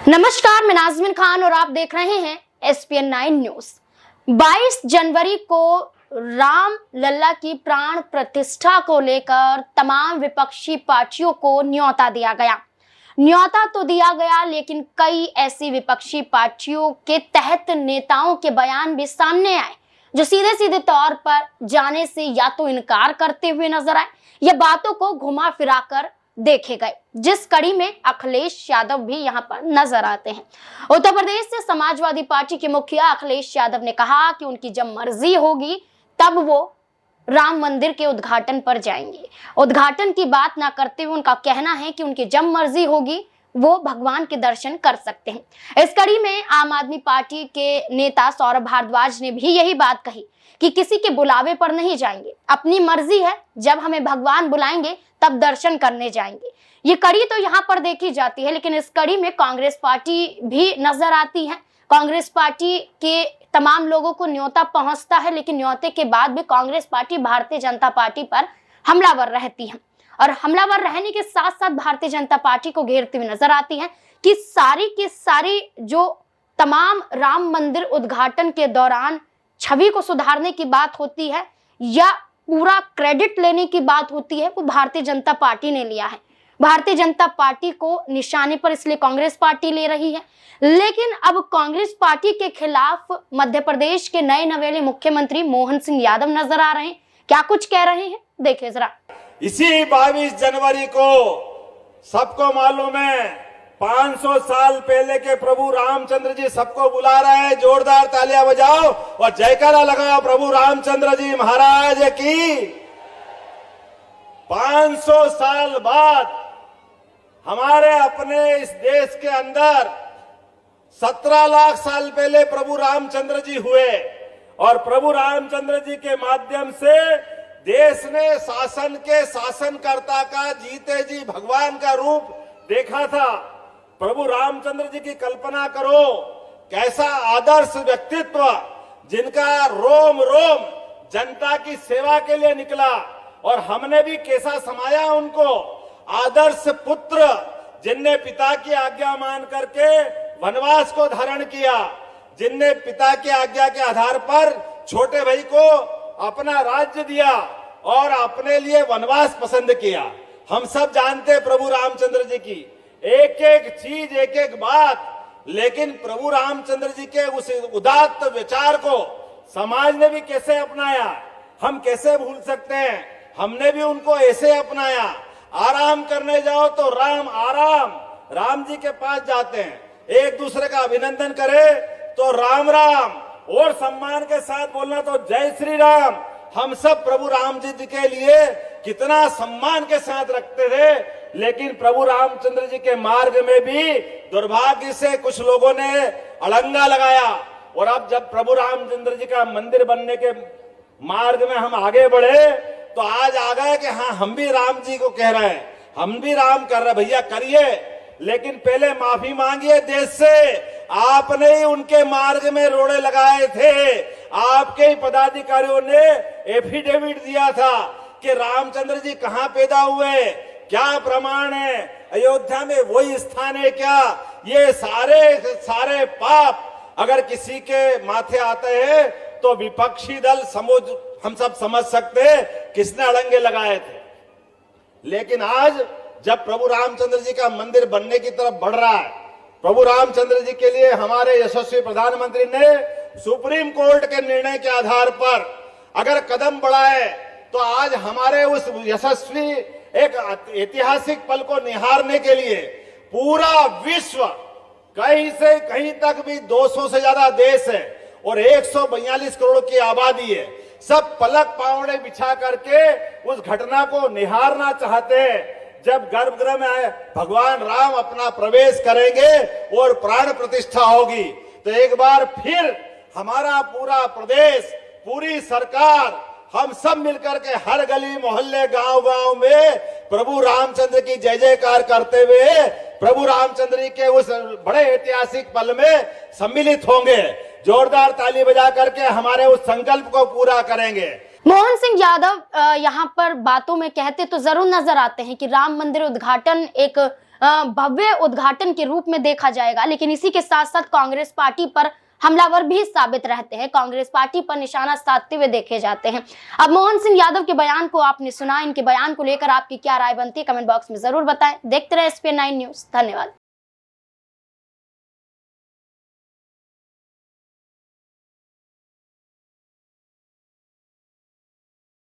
नमस्कार, मैं नाज़मीन खान और आप देख रहे हैं SPN 9 न्यूज। 22 जनवरी को राम लल्ला की प्राण प्रतिष्ठा को लेकर तमाम विपक्षी पार्टियों को न्योता दिया गया। न्योता तो दिया गया, लेकिन कई ऐसी विपक्षी पार्टियों के तहत नेताओं के बयान भी सामने आए जो सीधे सीधे तौर पर जाने से या तो इनकार करते हुए नजर आए या बातों को घुमा फिरा कर देखे गए, जिस कड़ी में अखिलेश यादव भी यहां पर नजर आते हैं। उत्तर प्रदेश से समाजवादी पार्टी के मुखिया अखिलेश यादव ने कहा कि उनकी जब मर्जी होगी तब वो राम मंदिर के उद्घाटन पर जाएंगे। उद्घाटन की बात ना करते हुए उनका कहना है कि उनकी जब मर्जी होगी वो भगवान के दर्शन कर सकते हैं। इस कड़ी में आम आदमी पार्टी के नेता सौरभ भारद्वाज ने भी यही बात कही कि किसी के बुलावे पर नहीं जाएंगे, अपनी मर्जी है, जब हमें भगवान बुलाएंगे तब दर्शन करने जाएंगे। ये कड़ी तो यहाँ पर देखी जाती है, लेकिन इस कड़ी में कांग्रेस पार्टी भी नजर आती है। कांग्रेस पार्टी के तमाम लोगों को न्योता पहुंचता है, लेकिन न्योते के बाद भी कांग्रेस पार्टी भारतीय जनता पार्टी पर हमलावर रहती है और हमलावर रहने के साथ साथ भारतीय जनता पार्टी को घेरती हुई नजर आती है कि सारी की सारी जो तमाम राम मंदिर उद्घाटन के दौरान छवि को सुधारने की बात होती है या पूरा क्रेडिट लेने की बात होती है, वो भारतीय जनता पार्टी ने लिया है। भारतीय जनता पार्टी को निशाने पर इसलिए कांग्रेस पार्टी ले रही है, लेकिन अब कांग्रेस पार्टी के खिलाफ मध्य प्रदेश के नए नवेले मुख्यमंत्री मोहन सिंह यादव नजर आ रहे हैं। क्या कुछ कह रहे हैं, देखिए जरा। इसी 22 जनवरी को सबको मालूम है 500 साल पहले के प्रभु रामचंद्र जी सबको बुला रहे हैं। जोरदार तालियां बजाओ और जयकारा लगाओ प्रभु रामचंद्र जी महाराज की। 500 साल बाद हमारे अपने इस देश के अंदर 17 लाख साल पहले प्रभु रामचंद्र जी हुए और प्रभु रामचंद्र जी के माध्यम से देश ने शासन के शासनकर्ता का जीते जी भगवान का रूप देखा था। प्रभु रामचंद्र जी की कल्पना करो, कैसा आदर्श व्यक्तित्व जिनका रोम रोम जनता की सेवा के लिए निकला और हमने भी कैसा समाया उनको। आदर्श पुत्र जिनने पिता की आज्ञा मान करके वनवास को धारण किया, जिनने पिता की आज्ञा के आधार पर छोटे भाई को अपना राज्य दिया और अपने लिए वनवास पसंद किया। हम सब जानते प्रभु रामचंद्र जी की एक एक चीज, एक एक बात, लेकिन प्रभु रामचंद्र जी के उस उदात्त विचार को समाज ने भी कैसे अपनाया, हम कैसे भूल सकते हैं। हमने भी उनको ऐसे अपनाया। आराम करने जाओ तो राम आराम, राम जी के पास जाते हैं। एक दूसरे का अभिनंदन करे तो राम राम, और सम्मान के साथ बोलना तो जय श्री राम। हम सब प्रभु राम जी के लिए कितना सम्मान के साथ रखते थे, लेकिन प्रभु रामचंद्र जी के मार्ग में भी दुर्भाग्य से कुछ लोगों ने अड़ंगा लगाया। और अब जब प्रभु रामचंद्र जी का मंदिर बनने के मार्ग में हम आगे बढ़े तो आज आ गए कि हाँ हम भी राम जी को कह रहे हैं, हम भी राम कर रहे। भैया करिए, लेकिन पहले माफी मांगिए देश से। आपने ही उनके मार्ग में रोड़े लगाए थे। आपके ही पदाधिकारियों ने एफिडेविट दिया था कि रामचंद्र जी कहाँ पैदा हुए, क्या प्रमाण है, अयोध्या में वही स्थान है क्या। ये सारे पाप अगर किसी के माथे आते हैं तो विपक्षी दल हम सब समझ सकते हैं किसने अड़ंगे लगाए थे। लेकिन आज जब प्रभु रामचंद्र जी का मंदिर बनने की तरफ बढ़ रहा है, प्रभु रामचंद्र जी के लिए हमारे यशस्वी प्रधानमंत्री ने सुप्रीम कोर्ट के निर्णय के आधार पर अगर कदम बढ़ाए तो आज हमारे उस यशस्वी एक ऐतिहासिक पल को निहारने के लिए पूरा विश्व कहीं से कहीं तक भी 200 से ज्यादा देश है और 142 करोड़ की आबादी है, सब पलक पावड़े बिछा करके उस घटना को निहारना चाहते हैं जब गर्भगृह में भगवान राम अपना प्रवेश करेंगे और प्राण प्रतिष्ठा होगी। तो एक बार फिर हमारा पूरा प्रदेश, पूरी सरकार, हम सब मिलकर के हर गली मोहल्ले गांव गांव में प्रभु रामचंद्र की जय जयकार करते हुए प्रभु रामचंद्र जी के उस बड़े ऐतिहासिक पल में सम्मिलित होंगे। जोरदार ताली बजा करके हमारे उस संकल्प को पूरा करेंगे। मोहन सिंह यादव यहाँ पर बातों में कहते तो जरूर नजर आते हैं कि राम मंदिर उद्घाटन एक भव्य उद्घाटन के रूप में देखा जाएगा। लेकिन इसी के साथ साथ कांग्रेस पार्टी पर हमलावर भी साबित रहते हैं, कांग्रेस पार्टी पर निशाना साधते हुए देखे जाते हैं। अब मोहन सिंह यादव के बयान को आपने सुना, इनके बयान को लेकर आपकी क्या राय बनती है कमेंट बॉक्स में जरूर बताएं। देखते रहे SPN9 न्यूज। धन्यवाद।